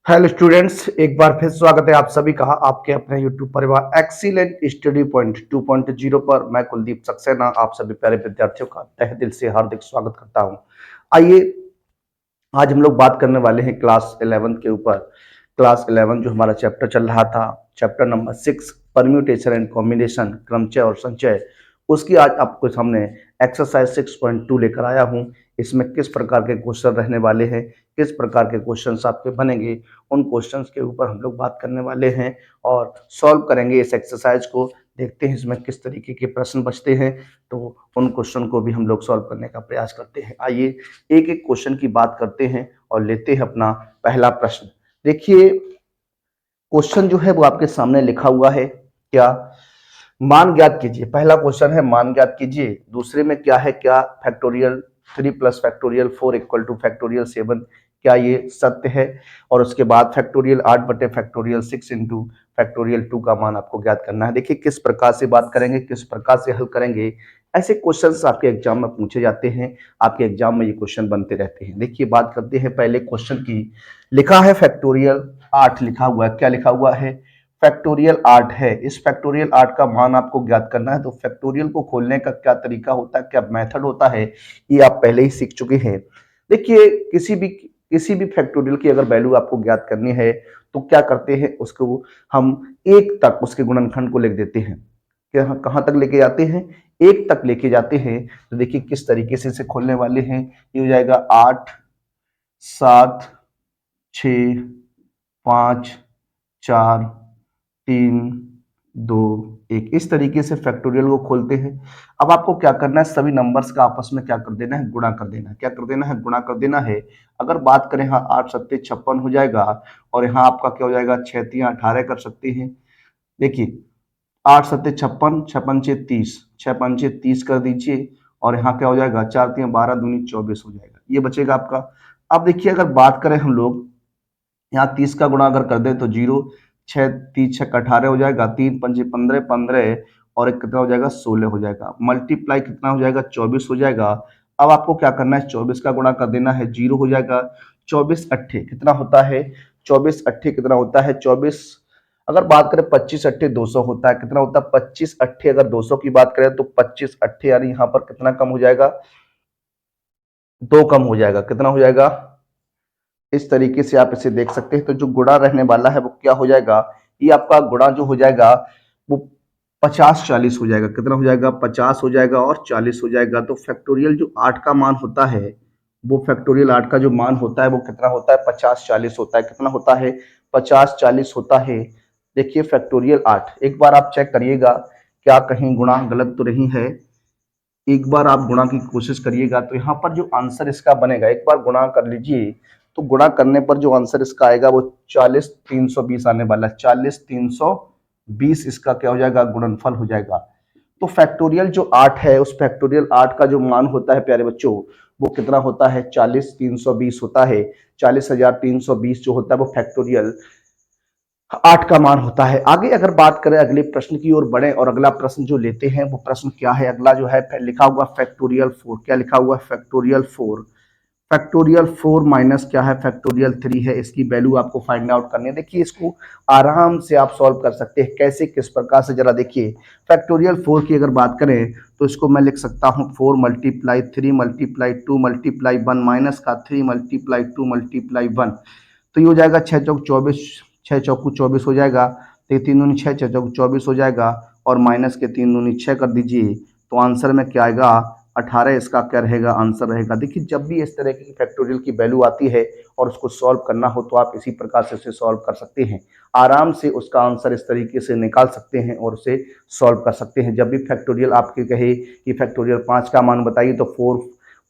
Hello students, एक बार फिर स्वागत है आप सभी का आपके अपने यूट्यूब परिवार एक्सीलेंट स्टडी पॉइंट 2.0 पर। मैं कुलदीप सक्सेना आप सभी प्यारे विद्यार्थियों का तहे दिल से हार्दिक स्वागत करता हूं। आइए, आज हम लोग बात करने वाले हैं क्लास 11 के ऊपर। क्लास 11 जो हमारा चैप्टर चल रहा था, chapter number 6 permutation and combination, क्रमचय और संचय, उसकी आज आपको सामने एक्सरसाइज 6.2 लेकर आया हूं। इसमें किस प्रकार के क्वेश्चन रहने वाले हैं, किस प्रकार के क्वेश्चंस आपके बनेंगे, उन क्वेश्चंस के ऊपर हम लोग बात करने वाले हैं और सॉल्व करेंगे इस एक्सरसाइज को। देखते हैं इसमें किस तरीके के प्रश्न बचते हैं, तो उन क्वेश्चन को भी हम लोग सॉल्व करने का प्रयास करते हैं। आइए एक एक क्वेश्चन की बात करते हैं और लेते हैं अपना पहला प्रश्न। देखिए, क्वेश्चन जो है वो आपके सामने लिखा हुआ है। क्या? मान ज्ञात कीजिए। पहला क्वेश्चन है मान ज्ञात कीजिए। दूसरे में क्या है? क्या factorial 3 plus factorial 4 equal to factorial 7, क्या ये सत्य है? और उसके बाद फैक्टोरियल 8 बटे फैक्टोरियल 6 इंटू फैक्टोरियल 2 का मान आपको ज्ञात करना है। देखिए किस प्रकार से बात करेंगे, किस प्रकार से हल करेंगे। ऐसे क्वेश्चंस आपके एग्जाम में पूछे जाते हैं, आपके एग्जाम में ये क्वेश्चन बनते रहते हैं। देखिए बात करते हैं पहले क्वेश्चन की। लिखा है फैक्टोरियल 8 लिखा हुआ है। क्या लिखा हुआ है? फैक्टोरियल 8 है। इस फैक्टोरियल 8 का मान आपको ज्ञात करना है। तो फैक्टोरियल को खोलने का क्या तरीका होता है, क्या मेथड होता है, ये आप पहले ही सीख चुके हैं। देखिए किसी भी फैक्टोरियल की अगर वैल्यू आपको ज्ञात करनी है तो क्या करते हैं, उसको हम एक तक उसके गुणनखंड को लिख देते हैं। कहां तक लेके जाते हैं? एक तक लेके जाते हैं। तो देखिए किस तरीके से इसे खोलने वाले हैं। ये हो जाएगा 8, 7, 6, 5, 4, 3, 2, 1, इस तरीके से फैक्टोरियल को खोलते हैं। अब आपको क्या करना है, सभी नंबर्स का आपस में क्या कर देना है, गुणा कर देना है। क्या कर देना है? गुणा कर देना है। अगर बात करें, यहाँ 8 सत्ते 56 हो जाएगा और यहाँ आपका क्या हो जाएगा, 6 3 18 कर सकते हैं। देखिए 8 सत्ते 56, 56 6 30, 6 5 30 कर दीजिए और यहाँ क्या हो जाएगा, 4 3 12 दूनी 24 हो जाएगा। ये बचेगा आपका। अब देखिए अगर बात करें हम लोग, यहाँ 30 का गुणा अगर कर दें तो 0, 6 3 6 18 हो जाएगा, 3 5 15 15 और एक कितना हो जाएगा, 16 हो जाएगा। मल्टीप्लाई कितना हो जाएगा, 24 हो जाएगा। अब आपको क्या करना है, 24 का गुणा कर देना है, 0 हो जाएगा। 24 अट्ठे कितना होता है, 24 अट्ठे कितना होता है, 24। अगर बात करें 25 अट्ठे 200 होता है, कितना होता है 25 अट्ठे, अगर 200 की बात करें तो 25 अट्ठे यानी यहाँ पर कितना कम हो जाएगा, 2 कम हो जाएगा। कितना हो जाएगा? इस तरीके से आप इसे देख सकते हैं। तो जो गुणा रहने वाला है वो क्या हो जाएगा, ये आपका गुणा जो हो जाएगा वो 50 40 हो जाएगा। कितना हो जाएगा, 50 हो जाएगा और 40 हो जाएगा। तो फैक्टोरियल जो 8 का मान होता है, वो फैक्टोरियल 8 का जो मान होता है वो कितना होता है, 50 40 होता है। कितना होता है, 50 40 होता है। देखिए फैक्टोरियल 8, एक बार आप चेक करिएगा क्या कहीं गुणा गलत तो नहीं है। एक बार आप गुणा की कोशिश करिएगा तो यहाँ पर जो आंसर इसका बनेगा, एक बार गुणा कर लीजिए। तो गुणा करने पर जो आंसर इसका आएगा वो 40 320 आने वाला है। 40 320 इसका क्या हो जाएगा, गुणनफल हो जाएगा। तो फैक्टोरियल जो 8 है, उस फैक्टोरियल 8 का जो मान होता है प्यारे बच्चों, वो कितना होता है, 40 320 होता है। 40,320 जो होता है वो फैक्टोरियल 8 का मान होता है। आगे अगर बात करें, अगले प्रश्न की ओर बढ़े और अगला प्रश्न जो लेते हैं वो प्रश्न क्या है, अगला जो है लिखा हुआ फैक्टोरियल 4। क्या लिखा हुआ है, फैक्टोरियल 4। फैक्टोरियल 4 माइनस क्या है, फैक्टोरियल 3 है। इसकी वैल्यू आपको फाइंड आउट करनी है। देखिए इसको आराम से आप सॉल्व कर सकते हैं। कैसे, किस प्रकार से, जरा देखिए। फैक्टोरियल 4 की अगर बात करें तो इसको मैं लिख सकता हूँ 4 मल्टीप्लाई 3 मल्टीप्लाई 2 मल्टीप्लाई 1 माइनस का 3 मल्टीप्लाई 2 मल्टीप्लाई 1। तो ये हो जाएगा 6 चौक 24, 6 चौकू 24 हो जाएगा। तो 3 दूनी 6, 6 चौक 24 हो जाएगा और माइनस के 3 दूनी 6 कर दीजिए। तो आंसर में क्या आएगा, 18 इसका क्या रहेगा, आंसर रहेगा। देखिए जब भी इस तरह की फैक्टोरियल की वैल्यू आती है और उसको सॉल्व करना हो तो आप इसी प्रकार से उसे सॉल्व कर सकते हैं। आराम से उसका आंसर इस तरीके से निकाल सकते हैं और उसे सॉल्व कर सकते हैं। जब भी फैक्टोरियल आपके कहे कि फैक्टोरियल 5 का मान बताइए तो 4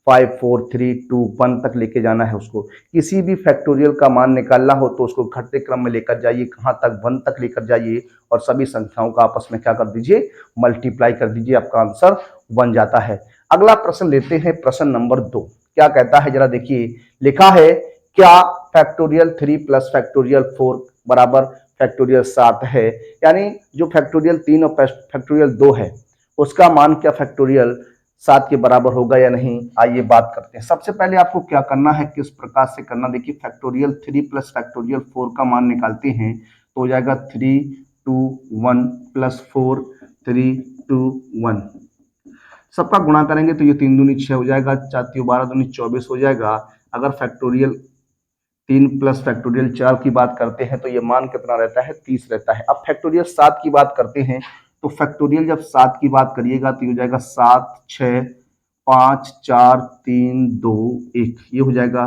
5 4 3 2 1 तक लेके जाना है उसको। किसी भी फैक्टोरियल का मान निकालना हो तो उसको घटते क्रम में लेकर जाइए, कहाँ तक, 1 तक लेकर जाइए और सभी संख्याओं का आपस में क्या कर दीजिए, मल्टीप्लाई कर दीजिए, आपका आंसर बन जाता है। अगला प्रश्न लेते हैं, प्रश्न नंबर 2। क्या कहता है जरा देखिए। लिखा है क्या फैक्टोरियल 3 प्लस फैक्टोरियल 4 बराबर फैक्टोरियल 7 है। यानी जो फैक्टोरियल 3 और फैक्टोरियल 2 है उसका मान क्या फैक्टोरियल 7 के बराबर होगा या नहीं, आइए बात करते हैं। सबसे पहले आपको क्या करना है, किस प्रकार से करना, देखिए फैक्टोरियल 3 प्लस फैक्टोरियल 4 का मान निकालते हैं तो हो जाएगा 3 2 1 प्लस 4 3 2 1। सबका गुणा करेंगे तो ये 3 दूनी 6 हो जाएगा, 4 3 12 दूनी 24 हो जाएगा। अगर फैक्टोरियल 3 प्लस फैक्टोरियल 4 की बात करते हैं तो ये मान कितना रहता है, 30 रहता है। अब फैक्टोरियल 7 की बात करते हैं तो फैक्टोरियल जब 7 की बात करिएगा तो ये हो जाएगा 7 6 5 4 3 2 1, ये हो जाएगा।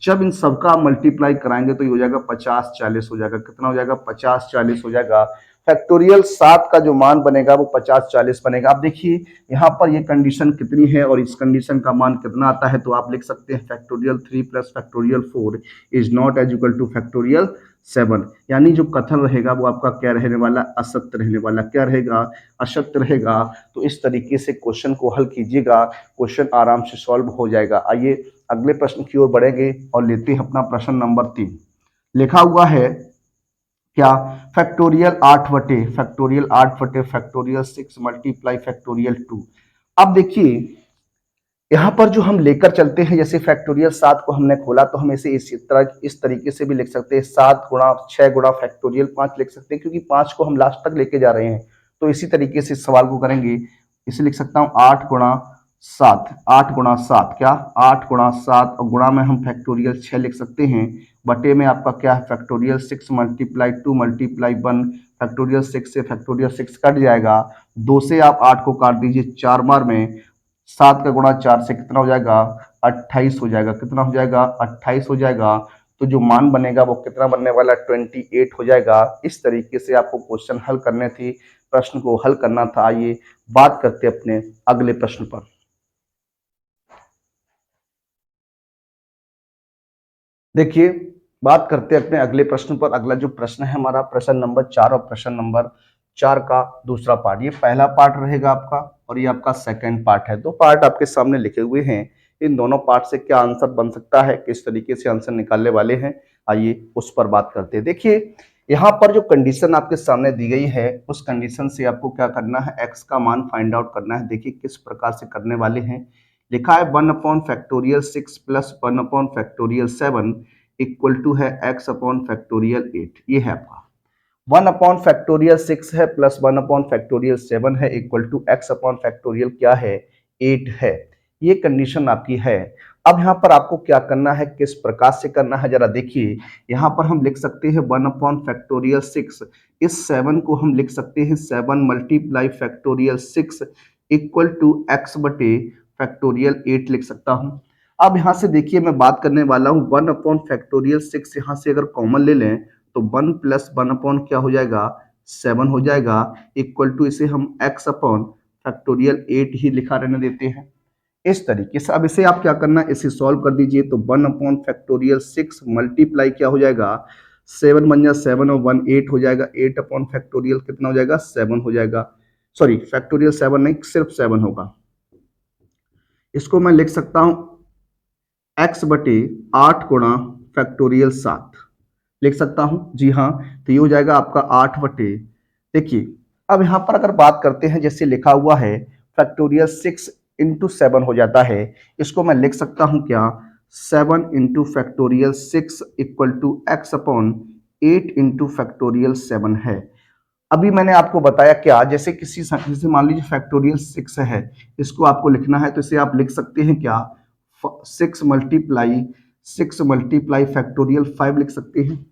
जब इन सबका मल्टीप्लाई कराएंगे तो ये हो जाएगा 50 40 हो जाएगा। कितना हो जाएगा, 50 40 हो जाएगा। फैक्टोरियल 7 का जो मान बनेगा वो 50 40 बनेगा। अब देखिए यहाँ पर ये कंडीशन कितनी है और इस कंडीशन का मान कितना आता है, तो आप लिख सकते हैं factorial 3 plus factorial 4 is not as equal to factorial 7। यानी जो कथन रहेगा वो आपका क्या रहने वाला, असत्य रहने वाला। क्या रहेगा, असत्य रहेगा। तो इस तरीके से क्वेश्चन को हल कीजिएगा, क्वेश्चन आराम से सॉल्व हो जाएगा। आइए अगले प्रश्न की ओर बढ़ेंगे और लेते हैं अपना प्रश्न नंबर 3। लिखा हुआ है क्या, फैक्टोरियल 8 बटे फैक्टोरियल 6 मल्टीप्लाई फैक्टोरियल 2। अब देखिए यहां पर जो हम लेकर चलते हैं, जैसे फैक्टोरियल 7 को हमने खोला तो हम इसे इस तरीके से भी लिख सकते हैं, 7 गुणा 6 गुणा फैक्टोरियल 5 लिख सकते हैं, क्योंकि 5 को हम लास्ट तक लेके जा रहे हैं। तो इसी तरीके से इस सवाल को करेंगे, इसे लिख सकता हूं 8 गुणा 7, 8 गुणा 7 क्या, 8 गुणा 7 और गुणा में हम फैक्टोरियल 6 लिख सकते हैं, बटे में आपका क्या है फैक्टोरियल 6 मल्टीप्लाई 2 मल्टीप्लाई 1। फैक्टोरियल 6 से फैक्टोरियल 6 कट जाएगा, 2 से आप 8 को काट दीजिए 4 बार में, 7 का गुणा 4 से कितना हो जाएगा, 28 हो जाएगा। कितना हो जाएगा, 28 हो जाएगा। तो जो मान बनेगा वो कितना बनने वाला, 28 हो जाएगा। इस तरीके से आपको क्वेश्चन हल करने थी, प्रश्न को हल करना था। आइए बात करते हैं अपने अगले प्रश्न पर। देखिए बात करते हैं अपने अगले प्रश्न पर। अगला जो प्रश्न है हमारा प्रश्न नंबर 4 और प्रश्न नंबर 4 का दूसरा पार्ट। ये पहला पार्ट रहेगा आपका और ये आपका सेकंड पार्ट है। दो पार्ट आपके सामने लिखे हुए हैं, इन दोनों पार्ट से क्या आंसर बन सकता है, किस तरीके से आंसर निकालने वाले हैं, आइए उस पर बात करते हैं। देखिए यहाँ पर जो कंडीशन आपके सामने दी गई है उस कंडीशन से आपको क्या करना है, एक्स का मान फाइंड आउट करना है। देखिए किस प्रकार से करने वाले हैं। लिखा है 1 upon factorial 6 plus 1 upon factorial 7 equal to है x अपॉन फैक्टोरियल 8। ये है आपका 1 अपॉन फैक्टोरियल 6 है प्लस 1 अपॉन फैक्टोरियल 7 है equal to x upon factorial क्या है, 8 है। ये कंडीशन आपकी है। अब यहाँ पर आपको क्या करना है, किस प्रकार से करना है, जरा देखिए। यहाँ पर हम लिख सकते हैं 1 अपॉन फैक्टोरियल 6, इस 7 को हम लिख सकते हैं 7 multiply factorial 6 equal to x बटे फैक्टोरियल 8 लिख सकता हूँ। अब यहाँ से देखिए मैं बात करने वाला हूँ 1 अपॉन फैक्टोरियल 6, यहाँ से अगर कॉमन ले लें तो 1 प्लस 1 अपॉन क्या हो जाएगा, 7 हो जाएगा इक्वल टू इसे हम x अपॉन फैक्टोरियल 8 ही लिखा रहने देते हैं इस तरीके से। अब इसे आप क्या करना है, इसे सॉल्व कर दीजिए तो 1 अपॉन फैक्टोरियल 6 मल्टीप्लाई क्या हो जाएगा, 7 बन जा 7 और 1 8 हो जाएगा। 8 अपॉन फैक्टोरियल कितना हो जाएगा, 7 हो जाएगा। सॉरी फैक्टोरियल 7 नहीं, सिर्फ 7 होगा। इसको मैं लिख सकता हूं x बटे 8 गुणा फैक्टोरियल 7 लिख सकता हूं, जी हाँ। तो ये हो जाएगा आपका 8 बटे, देखिए अब यहां पर अगर बात करते हैं जैसे लिखा हुआ है फैक्टोरियल 6 इंटू 7 हो जाता है, इसको मैं लिख सकता हूं क्या, 7 into factorial 6 equal to x upon 8 into factorial 7 है। अभी मैंने आपको बताया क्या, जैसे किसी जैसे मान लीजिए फैक्टोरियल 6 है, इसको आपको लिखना है तो इसे आप लिख सकते हैं क्या, 6 मल्टीप्लाई फैक्टोरियल 5 लिख सकते हैं।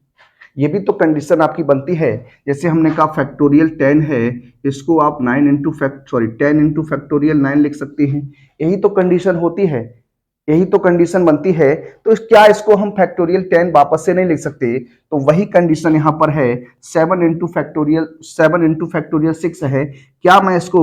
ये भी तो कंडीशन आपकी बनती है। जैसे हमने कहा फैक्टोरियल 10 है, इसको आप 9 इंटू 10 इंटू फैक्टोरियल 9 लिख सकते हैं। यही तो कंडीशन होती है, यही तो कंडीशन बनती है। तो क्या इसको हम फैक्टोरियल 10 वापस से नहीं लिख सकते, तो वही कंडीशन यहाँ पर है। 7 इंटू फैक्टोरियल 6 है, क्या मैं इसको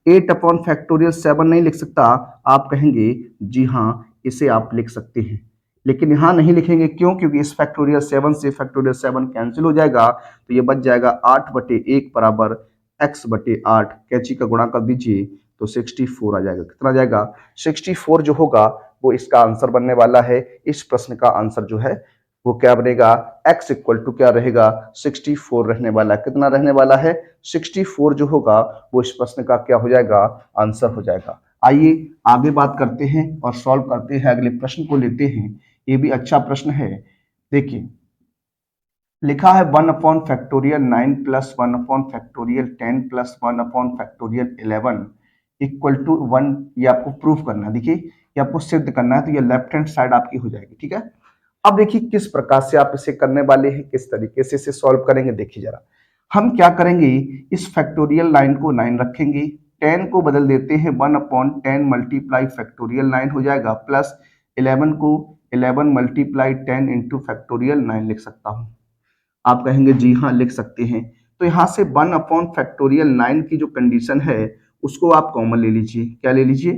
8 अपॉन फैक्टोरियल 7 नहीं लिख सकता? आप कहेंगे जी हाँ, इसे आप लिख सकते हैं, लेकिन यहाँ नहीं लिखेंगे। क्यों? क्योंकि इस फैक्टोरियल 7 से फैक्टोरियल 7 कैंसिल हो जाएगा, तो ये बच जाएगा 8 बटे 1 बराबर x बटे 8। कैंची का गुणा कर दीजिए तो 64 आ जाएगा। कितना आ जाएगा? 64 जो होगा वो इसका आंसर बनने वाला है। इस प्रश्न का आंसर जो है वो क्या बनेगा, x इक्वल टू क्या रहेगा, 64 रहने वाला। कितना रहने वाला है? 64 जो होगा वो इस प्रश्न का क्या हो जाएगा, आंसर हो जाएगा। आइए आगे बात करते हैं और सॉल्व करते हैं, अगले प्रश्न को लेते हैं। ये भी अच्छा प्रश्न है। देखिए लिखा है 1/(9 + 1/(10 + 1/(11) = 1। ये आपको प्रूफ करना है। देखिए ये आपको सिद्ध करना है, तो ये लेफ्ट हैंड साइड आपकी हो जाएगी। ठीक है, अब देखिए किस प्रकार से आप इसे करने वाले हैं, किस तरीके से इसे सॉल्व करेंगे। देखिए जरा हम क्या करेंगे, इस फैक्टोरियल लाइन को 9 रखेंगे, 10 को बदल देते हैं 1/10 मल्टीप्लाई फैक्टोरियल 9 हो जाएगा, प्लस 11 को 11 मल्टीप्लाई 10 इंटू फैक्टोरियल 9 लिख सकता हूं। आप कहेंगे जी हाँ लिख सकते हैं, तो यहाँ से 1/(9) की जो कंडीशन है उसको आप कॉमन ले लीजिए। क्या ले लीजिए,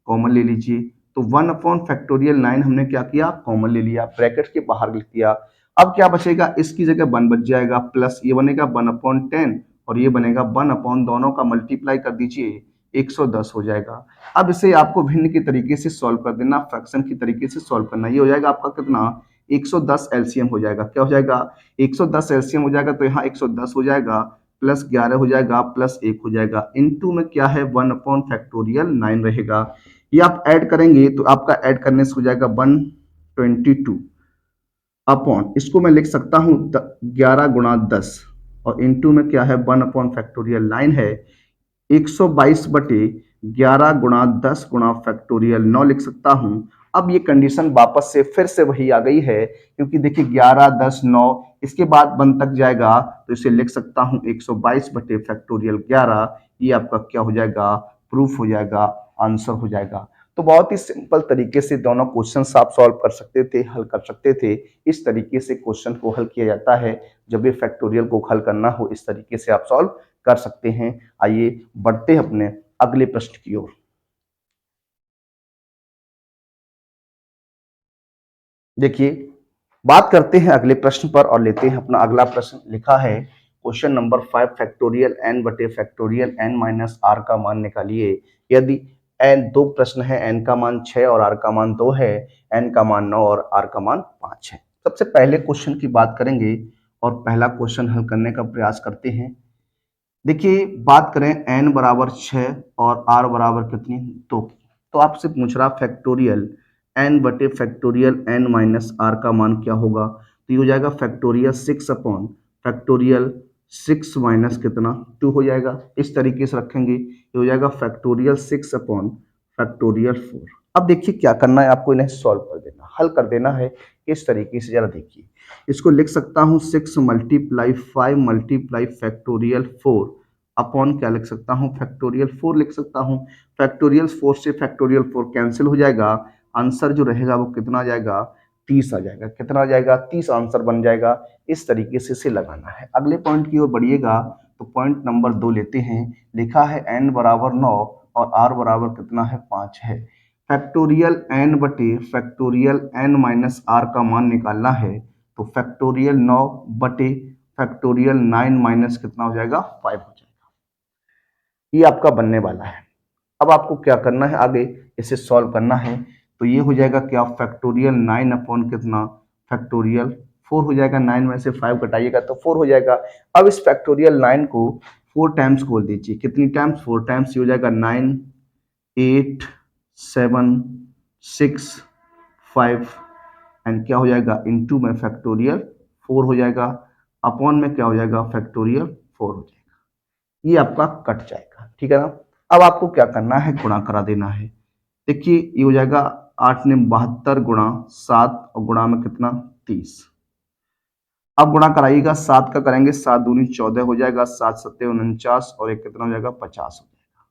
कॉमन ले लीजिए। तो 1/(9) हमने क्या किया, कॉमन ले लिया, ब्रैकेट के बाहर लिख दिया। अब क्या बचेगा, इसकी जगह 1 बच जाएगा, प्लस ये बनेगा 1/10 और ये बनेगा 1/, दोनों का मल्टीप्लाई कर दीजिए, 110 हो जाएगा। अब इसे आपको भिन्न के तरीके से सॉल्व कर देना, फ्रैक्शन की तरीके से सॉल्व करना। ये हो जाएगा आपका कितना, 110 एलसीएम हो जाएगा। क्या हो जाएगा, 110 एलसीएम हो जाएगा, तो यहाँ 110 हो जाएगा, प्लस 11 हो जाएगा, प्लस 1 हो जाएगा, इनटू में क्या है 1/(9) रहेगा। ये आप ऐड करेंगे तो आपका ऐड करने से हो जाएगा 122 अपॉन, इसको मैं लिख सकता हूं 11 गुणा 10 और इनटू में क्या है 1/(9) है, 122/11 गुणा 10 गुणा फैक्टोरियल 9 लिख सकता हूं। अब ये कंडीशन वापस से फिर से वही आ गई है, क्योंकि देखिए 11 10 9 इसके बाद 1 तक जाएगा, तो इसे लिख सकता हूं 122/(11). ये आपका क्या हो जाएगा, प्रूफ हो जाएगा, आंसर हो जाएगा। तो बहुत ही सिंपल तरीके से दोनों क्वेश्चन आप सॉल्व कर सकते थे, हल कर सकते थे। इस तरीके से क्वेश्चन को हल किया जाता है, जब भी फैक्टोरियल को हल करना हो इस तरीके से आप सॉल्व कर सकते हैं। आइए बढ़ते हैं अपने अगले प्रश्न की ओर। देखिए बात करते हैं अगले प्रश्न पर और लेते हैं अपना अगला प्रश्न। लिखा है क्वेश्चन नंबर 5 फैक्टोरियल n बटे फैक्टोरियल n माइनस आर का मान निकालिए। यदि n दो प्रश्न है, n का मान 6 और r का मान 2 है, n का मान 9 और r का मान 5 है। सबसे पहले क्वेश्चन की बात करेंगे और पहला क्वेश्चन हल करने का प्रयास करते हैं। देखिए बात करें n बराबर 6 और r बराबर कितनी, 2 की, तो आपसे पूछ रहा फैक्टोरियल n बटे फैक्टोरियल n माइनस आर का मान क्या होगा। तो ये हो जाएगा फैक्टोरियल 6 अपॉन फैक्टोरियल 6 माइनस कितना 2 हो जाएगा। इस तरीके से रखेंगे, ये हो जाएगा फैक्टोरियल 6 अपॉन फैक्टोरियल 4। अब देखिए क्या करना है, आपको इन्हें सॉल्व कर देना, हल कर देना है। किस तरीके से जरा देखिए, इसको लिख सकता हूँ 6 मल्टीप्लाई 5 मल्टीप्लाई फैक्टोरियल 4 अपॉन क्या लिख सकता हूँ, फैक्टोरियल 4 लिख सकता हूँ। फैक्टोरियल 4 से फैक्टोरियल 4 कैंसिल हो जाएगा, आंसर जो रहेगा वो कितना आ जाएगा, 30 आ जाएगा। कितना आ जाएगा, 30 आंसर बन जाएगा। इस तरीके से इसे लगाना है। अगले पॉइंट की ओर बढ़िएगा, तो पॉइंट नंबर 2 लेते हैं। लिखा है n बराबर 9 और r बराबर कितना है, 5 है। फैक्टोरियल n बटे फैक्टोरियल n माइनस आर का मान निकालना है, तो फैक्टोरियल 9 बटे फैक्टोरियल 9 माइनस कितना हो जाएगा, 5 हो जाएगा। ये आपका बनने वाला है। अब आपको क्या करना है, आगे इसे सॉल्व करना है। तो ये हो जाएगा क्या, फैक्टोरियल 9 अपॉन कितना, फैक्टोरियल 4 हो जाएगा। 9 में से 5 घटाइएगा तो 4 हो जाएगा। अब इस फैक्टोरियल 9 को 4 टाइम्स खोल दीजिए। कितनी टाइम्स, 4 टाइम्स। ये हो जाएगा 9 8 7 6 5 एंड क्या हो जाएगा, इनटू में फैक्टोरियल 4 हो जाएगा, अपॉन में क्या हो जाएगा, फैक्टोरियल 4 हो जाएगा। ये आपका कट जाएगा, ठीक है ना। अब आपको क्या करना है, गुणा करा देना है। देखिए ये हो जाएगा 8 ने 72 गुणा 7 और गुणा में कितना, 30। अब गुणा कराइएगा, 7 का करेंगे 7 दूनी 14 हो जाएगा, 7 सत्ते 49 और एक कितना हो जाएगा, 50 हो जाएगा।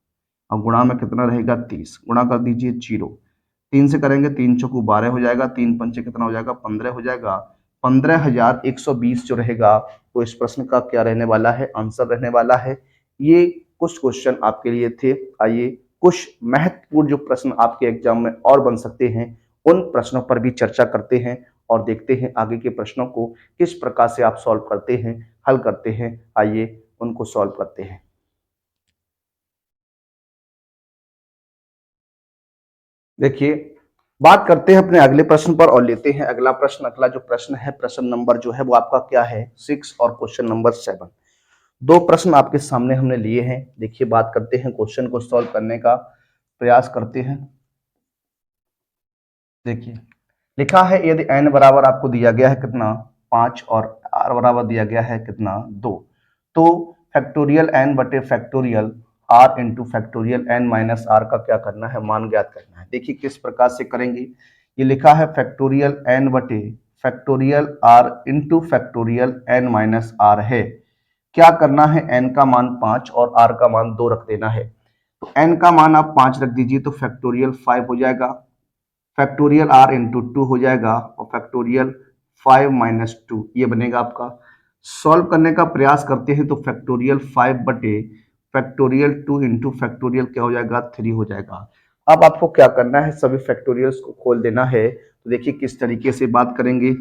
अब गुणा में कितना रहेगा, 30। गुणा कर दीजिए 0, 3 से करेंगे 3 चौको 12 हो जाएगा, 3 पंचे कितना हो जाएगा, 15 हो जाएगा। 15,120 जो रहेगा वो इस प्रश्न का क्या रहने वाला है, आंसर रहने वाला है। ये कुछ क्वेश्चन आपके लिए थे। आइए कुछ महत्वपूर्ण जो प्रश्न आपके एग्जाम में और बन सकते हैं उन प्रश्नों पर भी चर्चा करते हैं और देखते हैं आगे के प्रश्नों को किस प्रकार से आप सॉल्व करते हैं, हल करते हैं। आइए उनको सॉल्व करते हैं। देखिए बात करते हैं अपने अगले प्रश्न पर और लेते हैं अगला प्रश्न। अगला जो प्रश्न है, प्रश्न नंबर जो है वो आपका क्या है, 6 और क्वेश्चन नंबर 7। दो प्रश्न आपके सामने हमने लिए हैं। देखिए बात करते हैं क्वेश्चन को सॉल्व करने का। प्रयास करते हैं। देखिए लिखा है यदि n बराबर आपको दिया गया है कितना 5 और r बराबर दिया गया है कितना 2, तो फैक्टोरियल n बटे factorial r into factorial n minus r का क्या करना है, मान ज्ञात करना है। देखिए किस प्रकार से करेंगे। ये लिखा है फैक्टोरियल n बटे factorial r into factorial n minus r है। क्या करना है, n का मान 5 और r का मान 2 रख देना है। तो n का मान आप 5 रख दीजिए तो फैक्टोरियल 5 हो जाएगा, फैक्टोरियल r इंटू 2 हो जाएगा और फैक्टोरियल 5 माइनस 2 ये बनेगा आपका। सॉल्व करने का प्रयास करते हैं तो फैक्टोरियल 5 बटे फैक्टोरियल 2 इंटू फैक्टोरियल क्या हो जाएगा 3 हो जाएगा। अब आपको क्या करना है, सभी फैक्टोरियल्स को खोल देना है। तो देखिए किस तरीके से बात करेंगे। ये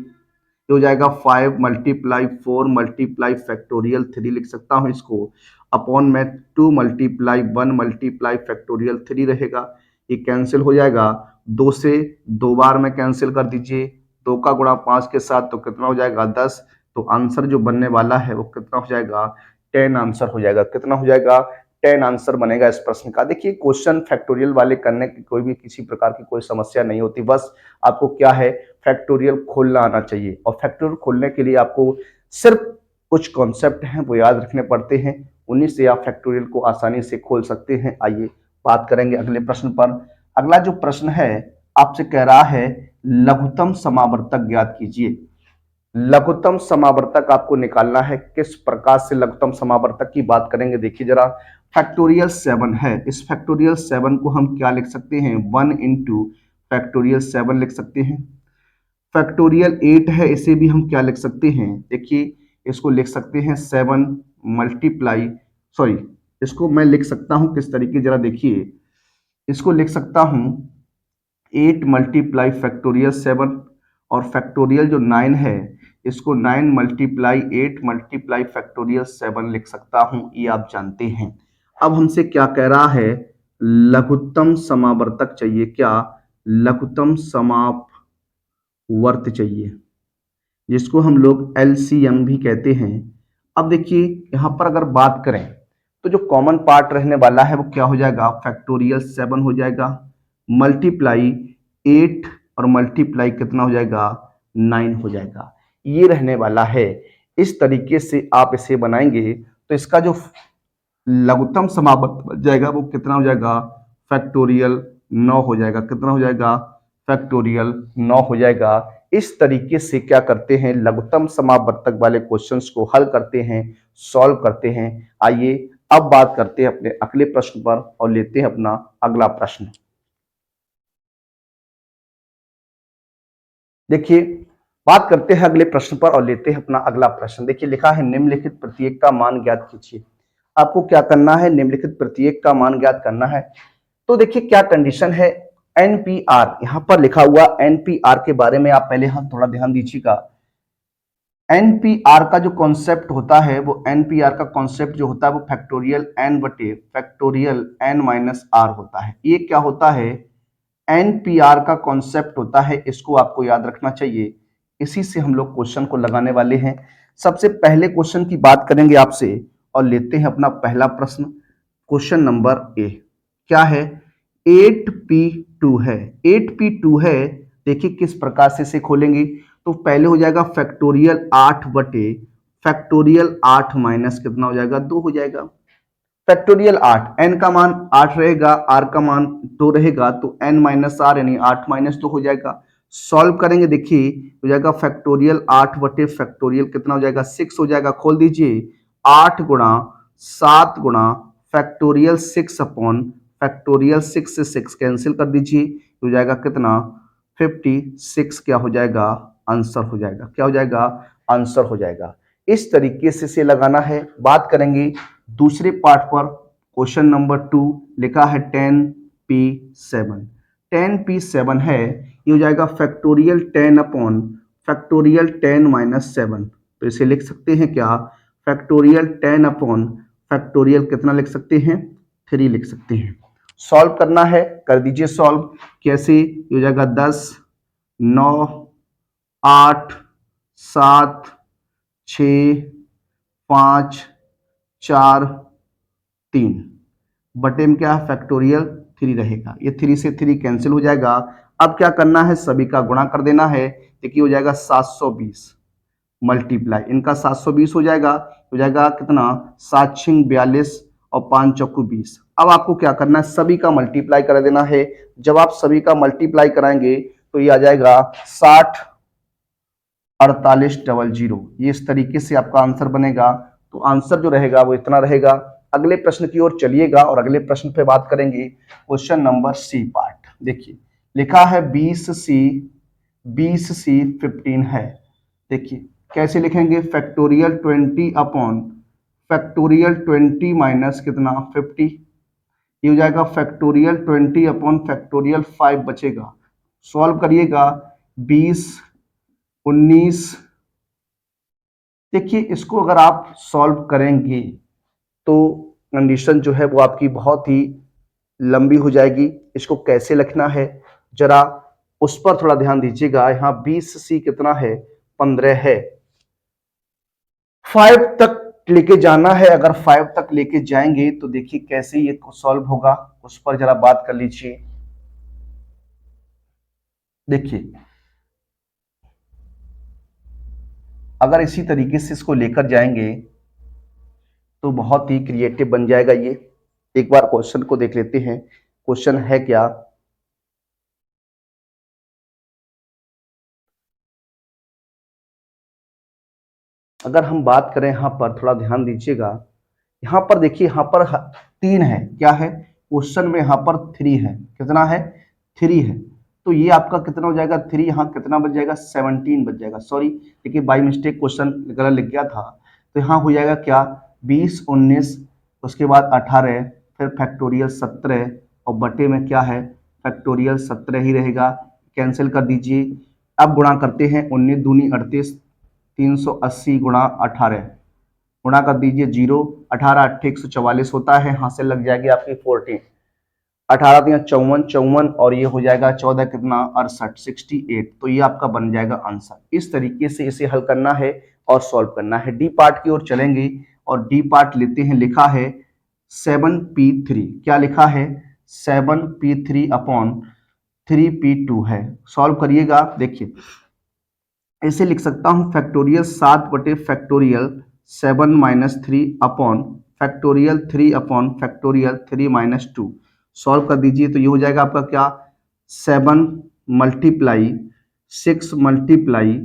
हो जाएगा 5 मल्टीप्लाई 4 मल्टीप्लाई फैक्टोरियल 3 लिख सकता हूँ इसको, अपॉन में 2 मल्टीप्लाई 1 मल्टीप्लाई फैक्टोरियल 3 रहेगा। ये कैंसिल हो जाएगा, 2 से 2 बार में कैंसिल कर दीजिए, 2 का गुणा 5 के साथ तो कितना हो जाएगा 10। तो आंसर जो बनने वाला है वो कितना हो जाएगा 10 आंसर हो जाएगा। कितना हो जाएगा 10 आंसर बनेगा इस प्रश्न का। देखिए क्वेश्चन फैक्टोरियल वाले करने की कोई भी किसी प्रकार की कोई समस्या नहीं होती, बस आपको क्या है फैक्टोरियल खोलना आना चाहिए। और फैक्टोरियल खोलने के लिए आपको सिर्फ कुछ कॉन्सेप्ट हैं वो याद रखने पड़ते हैं, उन्हीं से आप फैक्टोरियल को आसानी से खोल सकते हैं। आइए बात करेंगे अगले प्रश्न पर। अगला जो प्रश्न है आपसे कह रहा है लघुत्तम समावर्तक ज्ञात कीजिए। लघुत्तम समावर्तक आपको निकालना है, किस प्रकार से लघुत्तम समावर्तक की बात करेंगे। देखिए जरा फैक्टोरियल 7 है, इस फैक्टोरियल 7 को हम क्या लिख सकते हैं 1 इंटू फैक्टोरियल 7 लिख सकते हैं। फैक्टोरियल 8 है, इसे भी हम क्या लिख सकते हैं, देखिए इसको लिख सकते हैं 7 मल्टीप्लाई सॉरी इसको मैं लिख सकता हूं किस तरीके, जरा देखिए इसको लिख सकता हूं 8 मल्टीप्लाई फैक्टोरियल 7 और फैक्टोरियल जो 9 है इसको 9 मल्टीप्लाई 8 मल्टीप्लाई फैक्टोरियल 7 लिख सकता हूं, ये आप जानते हैं। अब हमसे क्या कह रहा है लघुत्तम समावर्तक चाहिए, क्या लघुत्तम समावर्त चाहिए, जिसको हम लोग एलसीएम भी कहते हैं। अब देखिए यहां पर अगर बात करें तो जो कॉमन पार्ट रहने वाला है वो क्या हो जाएगा फैक्टोरियल 7 हो जाएगा, मल्टीप्लाई 8 और मल्टीप्लाई कितना हो जाएगा 9 हो जाएगा, ये रहने वाला है। इस तरीके से आप इसे बनाएंगे तो इसका जो लघुत्तम समावर्त बन जाएगा वो कितना हो जाएगा फैक्टोरियल 9 हो जाएगा। कितना हो जाएगा फैक्टोरियल 9 हो जाएगा। इस तरीके से क्या करते हैं लघुत्तम समावर्तक वाले क्वेश्चंस को हल करते हैं, सॉल्व करते हैं। आइए अब बात करते हैं अपने अगले प्रश्न पर और लेते हैं अपना अगला प्रश्न। देखिए बात करते हैं अगले प्रश्न पर और लेते हैं अपना अगला प्रश्न। देखिए लिखा है निम्नलिखित प्रत्येक का मान ज्ञात कीजिए। आपको क्या करना है, निम्नलिखित प्रत्येक का मान ज्ञात करना है। तो देखिए क्या कंडीशन है, एनपीआर यहां पर लिखा हुआ, एनपीआर के बारे में आप पहले हम थोड़ा ध्यान दीजिएगा। एनपीआर का जो कॉन्सेप्ट होता है वो एनपीआर का कॉन्सेप्ट जो होता है वो फैक्टोरियल एन बटे फैक्टोरियल एन माइनस आर होता है। ये क्या होता है एनपीआर का कॉन्सेप्ट होता है, इसको आपको याद रखना चाहिए। इसी से हम लोग क्वेश्चन को लगाने वाले हैं। सबसे पहले क्वेश्चन की बात करेंगे आपसे और लेते हैं अपना पहला प्रश्न। क्वेश्चन नंबर ए क्या है 8p2 है, 8p2 है। देखिए किस प्रकार से इसे खोलेंगे, तो पहले हो जाएगा फैक्टोरियल 8 बटे फैक्टोरियल 8 माइनस कितना हो जाएगा 2 हो जाएगा। फैक्टोरियल 8 एन का मान 8 रहेगा, आर का मान 2 रहेगा, तो एन माइनस आर यानी 8 माइनस 2 हो जाएगा। सॉल्व करेंगे, देखिए हो जाएगा फैक्टोरियल 8 बटे फैक्टोरियल कितना हो जाएगा 6 हो जाएगा। खोल दीजिए 8 गुणा 7 गुणा फैक्टोरियल 6 अपॉन फैक्टोरियल 6 से 6 कैंसिल कर दीजिए, हो जाएगा कितना 56 क्या हो जाएगा आंसर हो जाएगा। क्या हो जाएगा आंसर हो जाएगा। इस तरीके से इसे लगाना है। बात करेंगे दूसरे पार्ट पर। क्वेश्चन नंबर 2 लिखा है 10p7, 10p7 है, ये हो जाएगा फैक्टोरियल 10 अपॉन फैक्टोरियल 10 माइनस 7। तो इसे लिख सकते हैं क्या फैक्टोरियल 10 अपॉन फैक्टोरियल कितना लिख सकते हैं 3 लिख सकते हैं। सॉल्व करना है, कर दीजिए सॉल्व। कैसे, ये हो जाएगा 10 9 8 7 6 5 4 3 बटे में क्या है फैक्टोरियल 3 रहेगा। ये 3 से 3 कैंसिल हो जाएगा। अब क्या करना है, सभी का गुणा कर देना है। देखिए हो जाएगा 720 मल्टीप्लाई इनका 720 हो जाएगा कितना, 7 छिंग 42 और 5 चौकू 20। अब आपको क्या करना है, सभी का मल्टीप्लाई कर देना है। जब आप सभी का मल्टीप्लाई कराएंगे तो ये आ जाएगा 60 4800। ये इस तरीके से आपका आंसर बनेगा। तो आंसर जो रहेगा वो इतना रहेगा। अगले प्रश्न की ओर चलिएगा और अगले प्रश्न पे बात करेंगे। क्वेश्चन नंबर सी पार्ट देखिए, लिखा है 20C 15 है। देखिए कैसे लिखेंगे, फैक्टोरियल 20 अपॉन फैक्टोरियल 20 माइनस कितना 50। ये हो जाएगा फैक्टोरियल 20 अपॉन फैक्टोरियल 5 बचेगा। सॉल्व करिएगा 20 19। देखिए इसको अगर आप सॉल्व करेंगे तो कंडीशन जो है वो आपकी बहुत ही लंबी हो जाएगी। इसको कैसे लिखना है जरा उस पर थोड़ा ध्यान दीजिएगा। यहाँ 20C कितना है, 15 है। 5 तक लेके जाना है। अगर 5 तक लेके जाएंगे तो देखिए कैसे ये सॉल्व होगा, उस पर जरा बात कर लीजिए। देखिए अगर इसी तरीके से इसको लेकर जाएंगे तो बहुत ही क्रिएटिव बन जाएगा ये। एक बार क्वेश्चन को देख लेते हैं, क्वेश्चन है क्या। अगर हम बात करें यहां पर थोड़ा ध्यान दीजिएगा, यहां पर देखिए यहां पर 3 है, क्या है क्वेश्चन में, यहां पर 3 है। कितना है, 3 है। तो ये आपका कितना हो जाएगा, 3 यहाँ कितना बच जाएगा, 17 बच जाएगा। सॉरी देखिए बाई मिस्टेक क्वेश्चन गलत लिख गया था। तो यहाँ हो जाएगा क्या, 20 19 उसके बाद 18 फिर फैक्टोरियल 17 और बटे में क्या है, फैक्टोरियल 17 ही रहेगा। कैंसिल कर दीजिए। अब गुणा करते हैं, 19 दूनी 38 380 गुणा 18 गुणा कर दीजिए 0 18 8 144 होता है। हाथ से लग जाएगी आपकी 14 18 54 54 और ये हो जाएगा 14 कितना 68 68। तो ये आपका बन जाएगा आंसर। इस तरीके से इसे हल करना है और सॉल्व करना है। डी पार्ट की ओर चलेंगे और डी पार्ट लेते हैं। लिखा है 7p3, क्या लिखा है 7p3 अपॉन 3p2 है। सॉल्व करिएगा। देखिए ऐसे लिख सकता हूं, फैक्टोरियल 7 बटे factorial 7 minus 3 upon factorial 3 upon factorial 3 minus 2। Solve कर दीजिए तो ये हो जाएगा आपका क्या, 7 multiply 6 multiply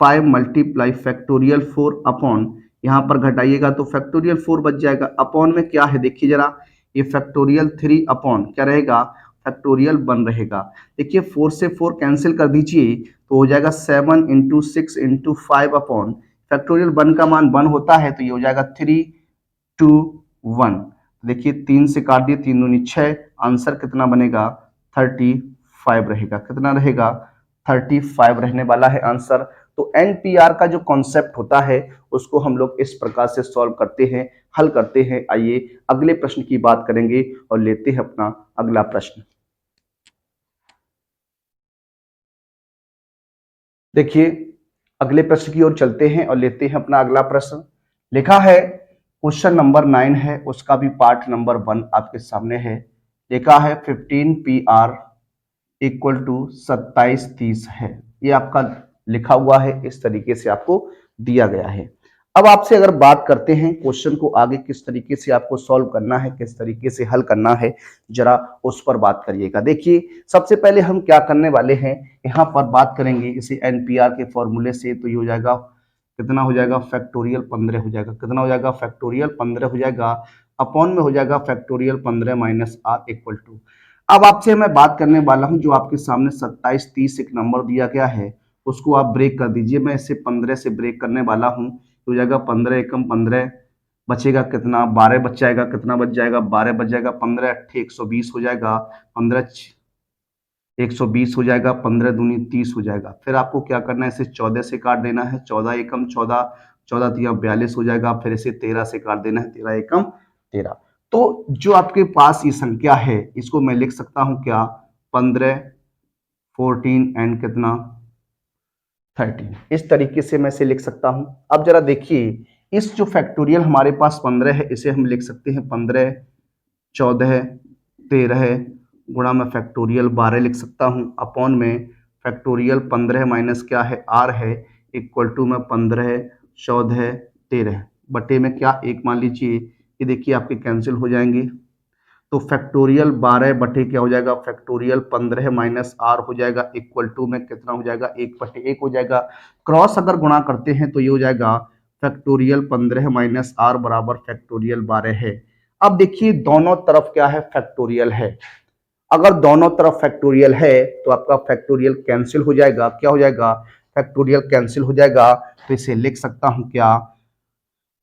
5 multiply factorial 4 upon, यहाँ पर घटाइएगा तो फैक्टोरियल 4 बच जाएगा। अपॉन में क्या है देखिए जरा, ये फैक्टोरियल 3 अपॉन क्या रहेगा, फैक्टोरियल 1 रहेगा। देखिए 4 से 4 कैंसिल कर दीजिए तो हो जाएगा 7 इंटू 6 इंटू 5 अपॉन फैक्टोरियल 1 का मान 1 होता है तो ये हो जाएगा 3 2 1। देखिए 3 से काट दिए, 3 दूनी 6, आंसर कितना बनेगा 35 रहेगा। कितना रहेगा 35 रहने वाला है आंसर। तो एनपीआर का जो कॉन्सेप्ट होता है उसको हम लोग इस प्रकार से सॉल्व करते हैं, हल करते हैं। आइए अगले प्रश्न की बात करेंगे और लेते हैं अपना अगला प्रश्न। देखिए अगले प्रश्न की ओर चलते हैं और लेते हैं अपना अगला प्रश्न। लिखा है क्वेश्चन नंबर 9 है, उसका भी पार्ट नंबर 1 आपके सामने है। लिखा है 15PR इक्वल टू 2730 है। ये आपका लिखा हुआ है, इस तरीके से आपको दिया गया है। अब आपसे अगर बात करते हैं क्वेश्चन को आगे किस तरीके से आपको सॉल्व करना है, किस तरीके से हल करना है, जरा उस पर बात करिएगा। देखिए सबसे पहले हम क्या करने वाले हैं, यहाँ पर बात करेंगे इसे एनपीआर के फॉर्मूले से। तो ये हो जाएगा कितना हो जाएगा, फैक्टोरियल 15 हो जाएगा। कितना हो जाएगा, फैक्टोरियल 15 हो जाएगा। अपॉन में हो जाएगा factorial 15 minus r equal to. अब आपसे मैं बात करने वाला हूं जो आपके सामने 2730 एक नंबर दिया गया है उसको आप ब्रेक कर दीजिए। मैं इसे 15 से ब्रेक करने वाला हूं तो हो जाएगा 15 एकम 15 बचेगा कितना, 12 बच जाएगा। कितना बच जाएगा, 12 बच जाएगा। 15 अट्ठे 120 हो जाएगा। 15 120 हो जाएगा। 15 दूनी 30 हो जाएगा। फिर आपको क्या करना है, इसे 14 से काट देना है। 14 एकम 14, 14 तिया 42 हो जाएगा। फिर इसे 13 से काट देना है। 13 एकम 13। तो जो आपके पास ये संख्या है इसको मैं लिख सकता हूं क्या, 15 14 एंड कितना 13। इस तरीके से मैं इसे लिख सकता हूं। अब जरा देखिए इस जो फैक्टोरियल हमारे पास 15 है इसे हम लिख सकते हैं 15 14 13 गुणा में फैक्टोरियल 12 लिख सकता हूँ, अपॉन में फैक्टोरियल 15 माइनस क्या है आर है, इक्वल टू में 15 14 13 बटे में क्या 1 मान लीजिए। ये देखिए आपके कैंसिल हो जाएंगे, तो फैक्टोरियल 12 बटे क्या हो जाएगा, फैक्टोरियल 15 माइनस आर हो जाएगा, इक्वल टू में कितना हो जाएगा 1 बटे 1 हो जाएगा। क्रॉस अगर गुणा करते हैं तो ये हो जाएगा फैक्टोरियल 15 माइनस आर बराबर फैक्टोरियल 12 है। अब देखिए दोनों तरफ क्या है, फैक्टोरियल है। अगर दोनों तरफ फैक्टोरियल है तो आपका फैक्टोरियल कैंसिल हो जाएगा, क्या हो जाएगा, फैक्टोरियल कैंसिल हो जाएगा। तो इसे लिख सकता हूं क्या,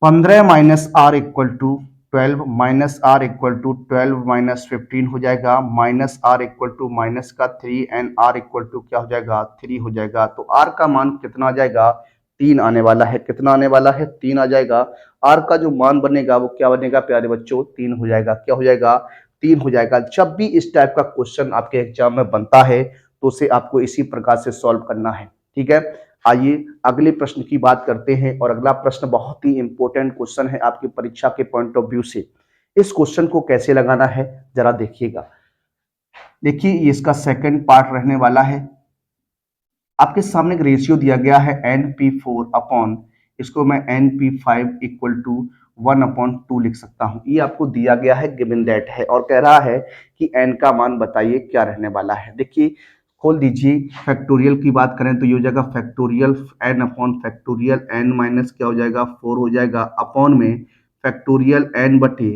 15 minus r equal to 12 minus r equal to 12 minus 15 हो जाएगा, minus r equal to minus का 3 एंड आर इक्वल टू क्या हो जाएगा 3 हो जाएगा। तो आर का मान कितना आ जाएगा, 3 आने वाला है। कितना आने वाला है, 3 आ जाएगा। आर का जो मान बनेगा वो क्या बनेगा प्यारे बच्चों, 3 हो जाएगा। क्या हो जाएगा, 3 हो जाएगा। जब भी इस टाइप का क्वेश्चन आपके एग्जाम में बनता है तो उसे आपको इसी प्रकार से सॉल्व करना है। ठीक है, आइए अगले प्रश्न की बात करते हैं। और अगला प्रश्न बहुत ही इंपॉर्टेंट क्वेश्चन है आपकी परीक्षा के पॉइंट ऑफ व्यू से। इस क्वेश्चन को कैसे लगाना है जरा देखिएगा। देखिए ये इसका सेकंड पार्ट रहने वाला है। आपके सामने एक रेशियो दिया गया है NP4 अपॉन, इसको मैं NP5 इक्वल टू 1/2 लिख सकता हूं। ये आपको दिया गया है, गिवन दैट है, और कह रहा है कि n का मान बताइए क्या रहने वाला है। देखिए खोल दीजिए, फैक्टोरियल की बात करें तो ये हो जाएगा factorial n upon factorial n minus क्या हो जाएगा 4 हो जाएगा, अपॉन में फैक्टोरियल n बटे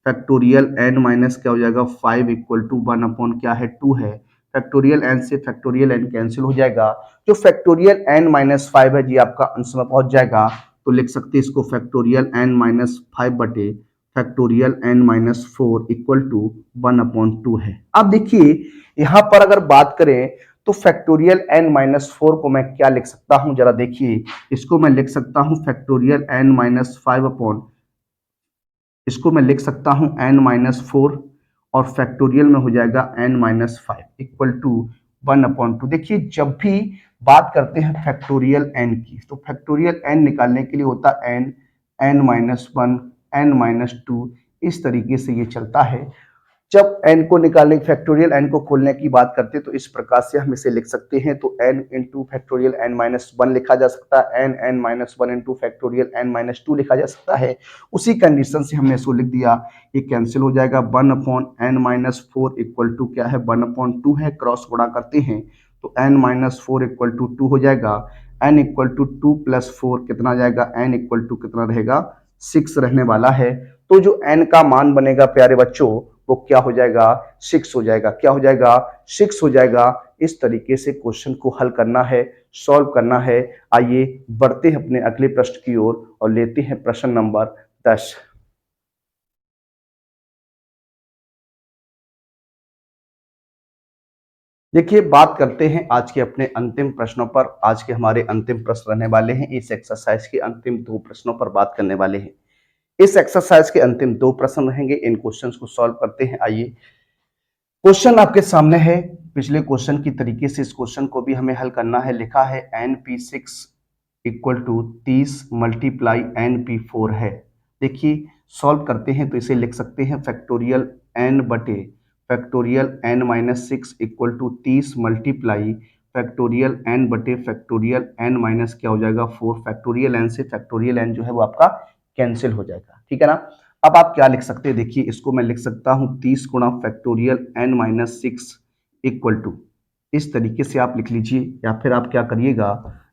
फैक्टोरियल n माइनस क्या हो जाएगा 5 इक्वल टू 1/, क्या है 2 है। फैक्टोरियल n से फैक्टोरियल n कैंसिल हो जाएगा। जो फैक्टोरियल n माइनस 5 है जी आपका अंश में पहुंच जाएगा। तो लिख सकते हैं इसको फैक्टोरियल n माइनस 5 बटे factorial n minus 4 equal to 1/2 है। अब देखिए यहां पर अगर बात करें तो फैक्टोरियल n माइनस 4 को मैं क्या लिख सकता हूं, जरा देखिए। इसको मैं लिख सकता हूं फैक्टोरियल n माइनस 5 अपॉन, इसको मैं लिख सकता हूं n माइनस 4 और फैक्टोरियल में हो जाएगा n माइनस 5 इक्वल टू 1/2। देखिए जब भी बात करते हैं फैक्टोरियल n की तो फैक्टोरियल n निकालने के लिए होता है n, n minus 1, n minus 2, इस तरीके से ये चलता है। जब n को निकालने फैक्टोरियल n को खोलने की बात करते हैं तो इस प्रकार से हम इसे लिख सकते हैं। तो n into factorial n minus 1 लिखा जा सकता है, n minus 1 into factorial n minus 2 लिखा जा सकता है। उसी कंडीशन से हमने इसको लिख दिया, ये कैंसिल हो जाएगा। 1/n माइनस 4 इक्वल टू क्या है 1/2 है। क्रॉस गुणा करते हैं तो n माइनस 4 इक्वल टू 2 हो जाएगा। n इक्वल टू 2 प्लस 4 कितना जाएगा, n इक्वल टू कितना रहेगा 6 रहने वाला है। तो जो n का मान बनेगा प्यारे बच्चों वो क्या हो जाएगा 6 हो जाएगा। क्या हो जाएगा 6 हो जाएगा। इस तरीके से क्वेश्चन को हल करना है, सॉल्व करना है। आइए बढ़ते हैं अपने अगले प्रश्न की ओर और लेते हैं प्रश्न नंबर 10। देखिए बात करते हैं आज के अपने अंतिम प्रश्नों पर। आज के हमारे अंतिम प्रश्न रहने वाले हैं, इस एक्सरसाइज के अंतिम 2 प्रश्नों पर बात करने वाले हैं। इस एक्सरसाइज के अंतिम 2 प्रश्न रहेंगे, इन क्वेश्चंस को सॉल्व करते हैं। आइए क्वेश्चन आपके सामने है, पिछले क्वेश्चन की तरीके से इस क्वेश्चन को भी हमें हल करना है। लिखा है NP6 equal to 30 multiply NP4 है। देखिए सॉल्व करते हैं तो इसे लिख सकते हैं फैक्टोरियल n बटे factorial n minus 6 equal to 30 multiply factorial n बटे फैक्टोरियल n माइनस क्या हो जाएगा 4। फैक्टोरियल n से फैक्टोरियल n जो है वो आपका कैंसिल हो जाएगा, ठीक है ना। अब आप क्या लिख सकते हैं, देखिए इसको मैं लिख सकता हूं 30 गुणा factorial n minus 6 equal to, इस तरीके से आप लिख लीजिए। या फिर आप क्या करिएगा,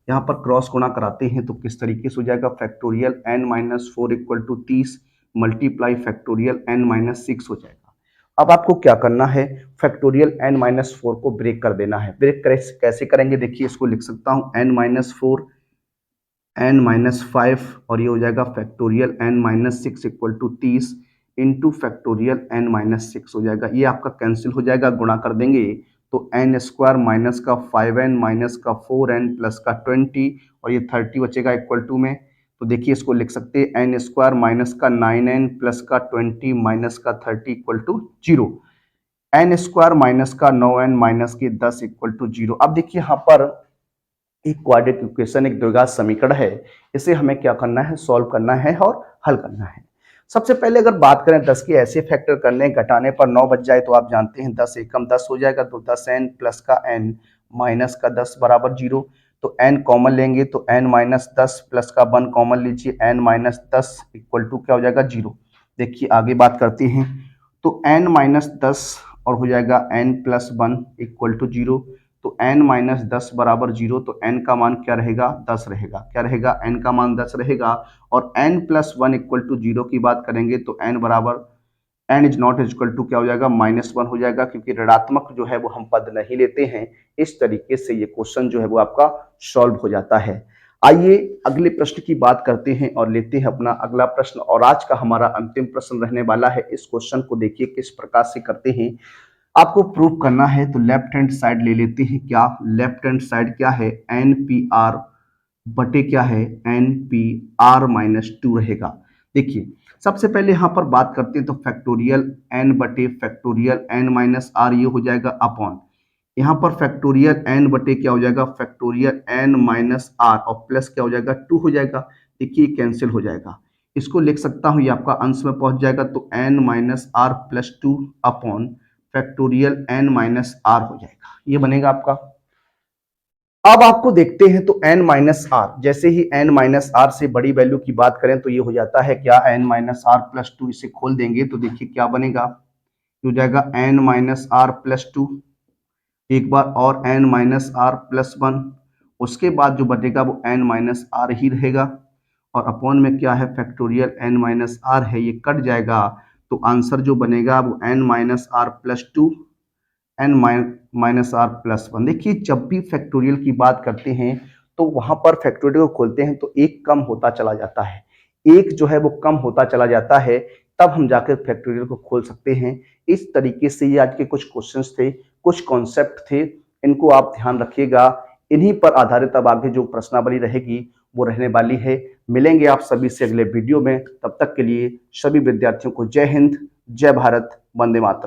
यहाँ पर क्रॉस गुणा कराते हैं तो किस तरीके से हो जाएगा factorial n minus 4 equal to 30 multiply factorial n minus 6 हो जाएगा। अब आपको क्या करना है, फैक्टोरियल n माइनस 4 को ब्रेक कर देना है। ब्रेक कैसे करेंगे, देखिए इसको लिख सकता हूँ n माइनस 4 n माइनस 5 और ये हो जाएगा factorial n minus 6 equal to 30 into factorial n minus 6 हो जाएगा। ये आपका कैंसिल हो जाएगा, गुणा कर देंगे तो n स्क्वायर माइनस का 5n माइनस का 4n प्लस का 20 और ये 30 बचेगा इक्वल टू में। तो देखिए इसको लिख सकते हैं n स्क्वायर माइनस का 9n प्लस का 20 माइनस का 30 equal to 0। n square minus का 9n माइनस के 10 इक्वल टू 0। अब देखिए यहाँ पर एक क्वाड्रेटिक इक्वेशन, एक द्विघात समीकरण है, इसे हमें क्या करना है, सॉल्व करना है और हल करना है। सबसे पहले अगर बात करें 10 के ऐसे फैक्टर करने घटाने पर 9 बच जाए तो आप जानते हैं 10 एकम 10 हो जाएगा, तो 10n प्लस का n माइनस का 10 बराबर 0। तो n कॉमन लेंगे तो n माइनस 10 प्लस का 1 कॉमन लीजिए, n माइनस 10 इक्वल टू क्या हो जाएगा 0। देखिए आगे बात करते हैं, तो n माइनस 10 और हो जाएगा n प्लस 1 इक्वल टू 0। तो n माइनस 10 बराबर 0, तो n का मान क्या रहेगा 10 रहेगा। क्या रहेगा, n का मान 10 रहेगा। और n प्लस 1 इक्वल टू 0 की बात करेंगे तो n बराबर n is not equal to क्या हो जाएगा -1 हो जाएगा, क्योंकि ऋणात्मक जो है वो हम पद नहीं लेते हैं। इस तरीके से ये क्वेश्चन जो है वो आपका सॉल्व हो जाता है। आइए अगले प्रश्न की बात करते हैं और लेते हैं अपना अगला प्रश्न, और आज का हमारा अंतिम प्रश्न रहने वाला है। इस क्वेश्चन को देखिए किस प्रकार से करते हैं। आपको प्रूव करना है तो लेफ्ट हैंड साइड ले लेते हैं। क्या लेफ्ट हैंड साइड क्या है, एन पी आर बटे क्या है एन पी आर माइनस 2 रहेगा। देखिए सबसे पहले यहां पर बात करते हैं तो फैक्टोरियल एन बटे फैक्टोरियल एन माइनस आर ये हो जाएगा अपॉन, यहाँ पर फैक्टोरियल एन बटे क्या हो जाएगा फैक्टोरियल एन माइनस आर और प्लस क्या हो जाएगा 2 हो जाएगा। देखिए कैंसिल हो जाएगा, इसको लिख सकता हूं, ये आपका अंश में पहुंच जाएगा, तो n minus r plus 2 upon factorial n minus r हो जाएगा, ये बनेगा आपका। अब आपको देखते हैं तो n माइनस आर, जैसे ही n माइनस आर से बड़ी वैल्यू की बात करें तो ये हो जाता है क्या n माइनस आर प्लस 2। इसे खोल देंगे तो देखिए क्या बनेगा, हो जाएगा n माइनस आर प्लस 2, एक बार और n माइनस आर प्लस 1, उसके बाद जो बचेगा वो n माइनस आर ही रहेगा, और अपॉन में क्या है फैक्टोरियल n माइनस आर है, ये कट जाएगा, तो आंसर जो बनेगा वो n minus r plus 2 n minus r plus 1। देखिए जब भी फैक्टोरियल की बात करते हैं तो वहां पर फैक्टोरियल को खोलते हैं तो एक कम होता चला जाता है, एक जो है वो कम होता चला जाता है, तब हम जाकर फैक्टोरियल को खोल सकते हैं। इस तरीके से ये आज के कुछ क्वेश्चंस थे, कुछ कॉन्सेप्ट थे, इनको आप ध्यान रखिएगा। इन्हीं पर आधारित अब आगे जो प्रश्नावली रहेगी वो रहने वाली है। मिलेंगे आप सभी से अगले वीडियो में, तब तक के लिए सभी विद्यार्थियों को जय हिंद, जय भारत, वंदे मातरम।